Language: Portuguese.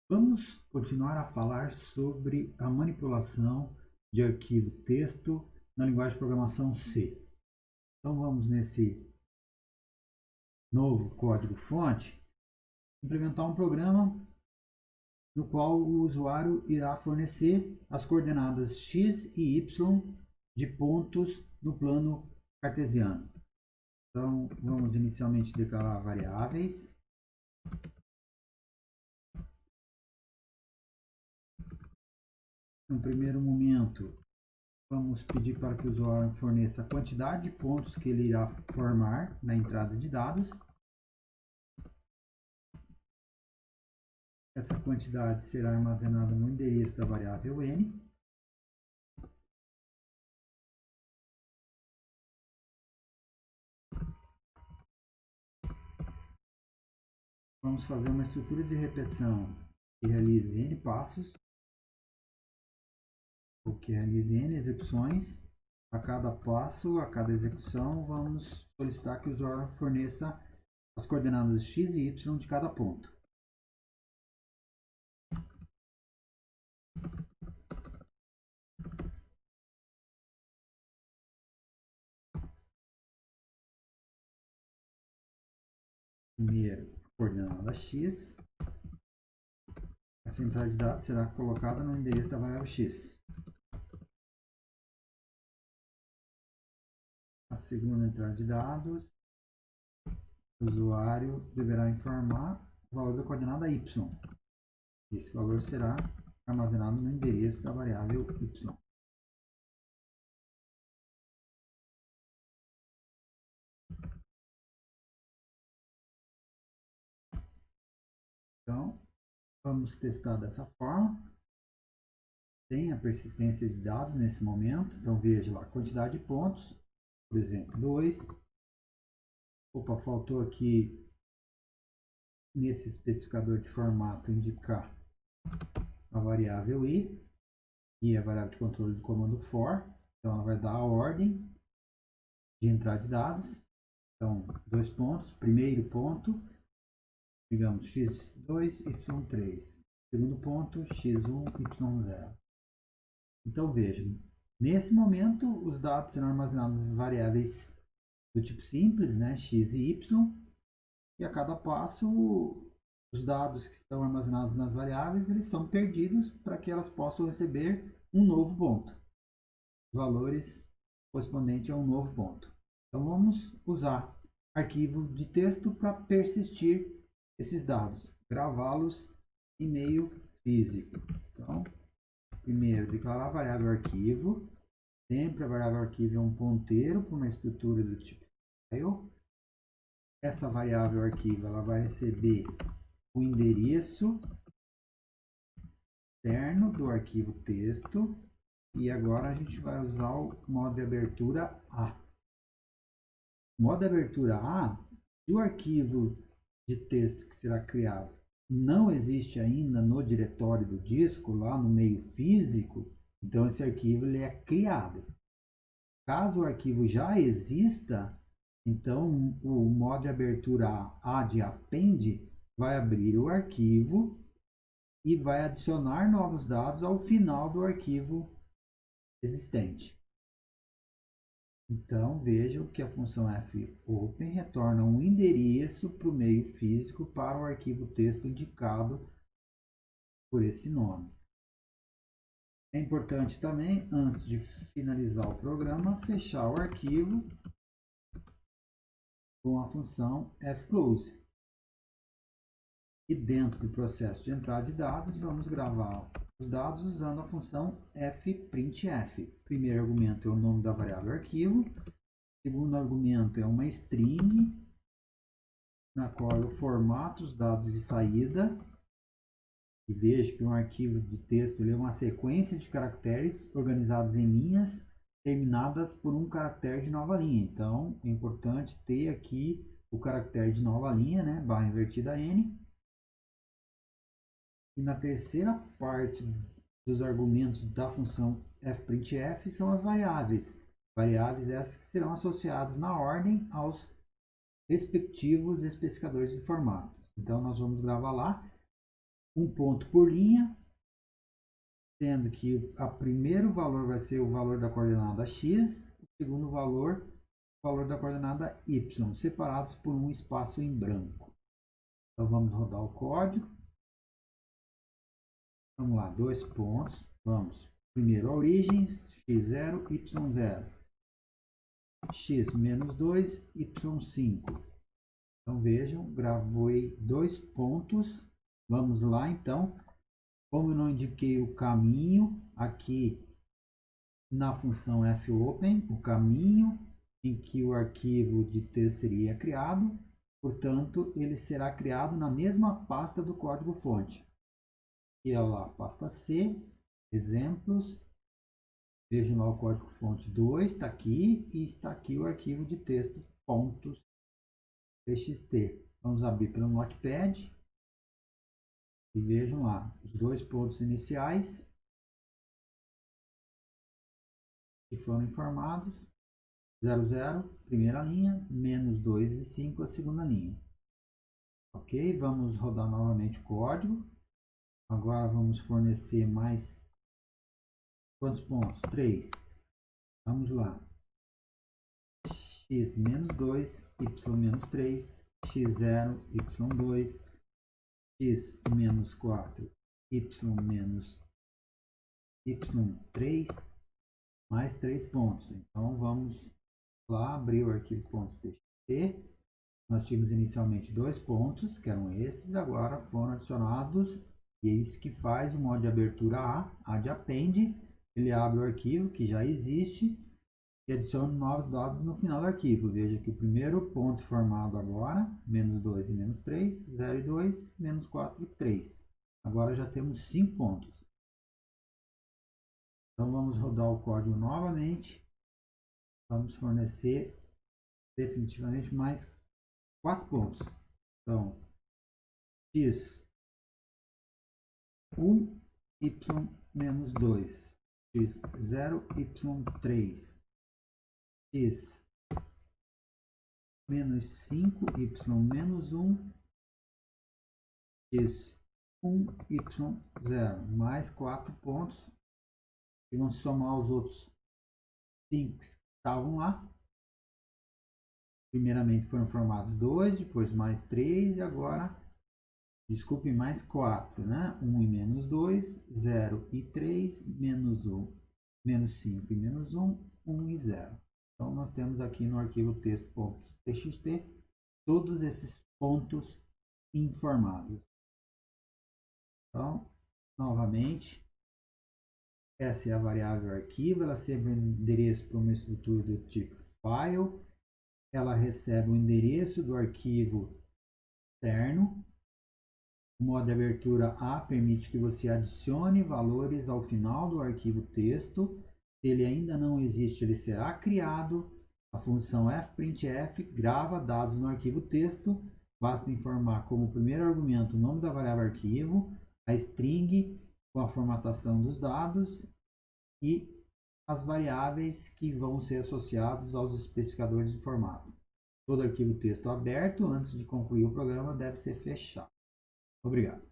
Vamos continuar a falar sobre a manipulação de arquivo texto na linguagem de programação C. Então vamos nesse novo código-fonte implementar um programa no qual o usuário irá fornecer as coordenadas x e y de pontos no plano cartesiano. Então vamos inicialmente declarar variáveis. No primeiro momento, vamos pedir para que o usuário forneça a quantidade de pontos que ele irá formar na entrada de dados. Essa quantidade será armazenada no endereço da variável n. Vamos fazer uma estrutura de repetição que realize n passos, ou que realize n execuções. A cada passo, a cada execução, vamos solicitar que o usuário forneça as coordenadas x e y de cada ponto. Primeiro, a coordenada x. Essa entrada de dados será colocada no endereço da variável x. A segunda entrada de dados, o usuário deverá informar o valor da coordenada y. Esse valor será armazenado no endereço da variável y. Então, vamos testar dessa forma. Tem a persistência de dados nesse momento. Então, veja lá, quantidade de pontos. Por exemplo, 2. Opa, faltou aqui nesse especificador de formato indicar a variável i e a variável de controle do comando for. Então, ela vai dar a ordem de entrada de dados. Então, 2 pontos. Primeiro ponto, digamos, x2, y3. Segundo ponto, x1, y0. Então, vejam, nesse momento, os dados serão armazenados nas variáveis do tipo simples, né, x e y, e a cada passo, os dados que estão armazenados nas variáveis, eles são perdidos para que elas possam receber um novo ponto. Os valores correspondentes a um novo ponto. Então, vamos usar arquivo de texto para persistir esses dados, gravá-los em meio físico. Então, primeiro, declarar a variável arquivo. Sempre a variável arquivo é um ponteiro para uma estrutura do tipo file. Essa variável arquivo ela vai receber o endereço externo do arquivo texto. E agora a gente vai usar o modo de abertura A. O modo de abertura A, se o arquivo de texto que será criado não existe ainda no diretório do disco, lá no meio físico, então esse arquivo ele é criado. Caso o arquivo já exista, então o modo de abertura A de append vai abrir o arquivo e vai adicionar novos dados ao final do arquivo existente. Então, vejam que a função fopen retorna um endereço para o meio físico para o arquivo texto indicado por esse nome. É importante também, antes de finalizar o programa, fechar o arquivo com a função fclose. E dentro do processo de entrada de dados, vamos gravar os dados usando a função fprintf. Primeiro argumento é o nome da variável arquivo. Segundo argumento é uma string, na qual eu formato os dados de saída. E veja que um arquivo de texto é uma sequência de caracteres organizados em linhas terminadas por um caractere de nova linha. Então, é importante ter aqui o caractere de nova linha, né? Barra invertida n. E na terceira parte dos argumentos da função fprintf são as variáveis. Variáveis essas que serão associadas na ordem aos respectivos especificadores de formato. Então, nós vamos gravar lá um ponto por linha, sendo que o primeiro valor vai ser o valor da coordenada x, o segundo valor, o valor da coordenada y, separados por um espaço em branco. Então, vamos rodar o código. Vamos lá, 2 pontos. Vamos, primeiro, a origem, x0, y0. X menos 2, y5. Então, vejam, gravei 2 pontos. Vamos lá, então. Como eu não indiquei o caminho aqui na função fopen, o caminho em que o arquivo de texto seria criado, portanto, ele será criado na mesma pasta do código-fonte. Aqui é lá a pasta C, exemplos. Vejam lá o código-fonte 2, está aqui, e está aqui o arquivo de texto pontos txt. Vamos abrir pelo Notepad. E vejam lá, os 2 pontos iniciais que foram informados, 00, primeira linha, menos 2 e 5, a segunda linha. Ok, vamos rodar novamente o código. Agora vamos fornecer mais quantos pontos? 3. Vamos lá. X menos 2, y menos 3, x0, y2, x menos 4, y menos y3, mais 3 pontos. Então, vamos lá abrir o arquivo .txt. Nós tínhamos inicialmente 2 pontos, que eram esses, agora foram adicionados, e é isso que faz o modo de abertura A de append. Ele abre o arquivo que já existe e adiciona novos dados no final do arquivo. Veja que o primeiro ponto formado agora, menos 2 e menos 3, 0 e 2, menos 4 e 3. Agora já temos 5 pontos. Então vamos rodar o código novamente. Vamos fornecer definitivamente mais 4 pontos. Então, x1, y menos 2, x0, y3, x menos 5, y menos 1, x1, y0, mais 4 pontos. E vamos somar os outros 5 que estavam lá. Primeiramente foram formados 2, depois mais 3 e agora, desculpe, mais 4, né? 1 e menos 2, 0 e 3, menos 1, menos 5 e menos 1, 1 e 0. Então, nós temos aqui no arquivo texto.txt todos esses pontos informados. Então, novamente, essa é a variável arquivo, ela recebe um endereço para uma estrutura do tipo file, ela recebe o endereço do arquivo externo. O modo de abertura A permite que você adicione valores ao final do arquivo texto. Se ele ainda não existe, ele será criado. A função fprintf grava dados no arquivo texto. Basta informar como primeiro argumento o nome da variável arquivo, a string com a formatação dos dados e as variáveis que vão ser associados aos especificadores de formato. Todo arquivo texto aberto, antes de concluir o programa, deve ser fechado. Obrigado.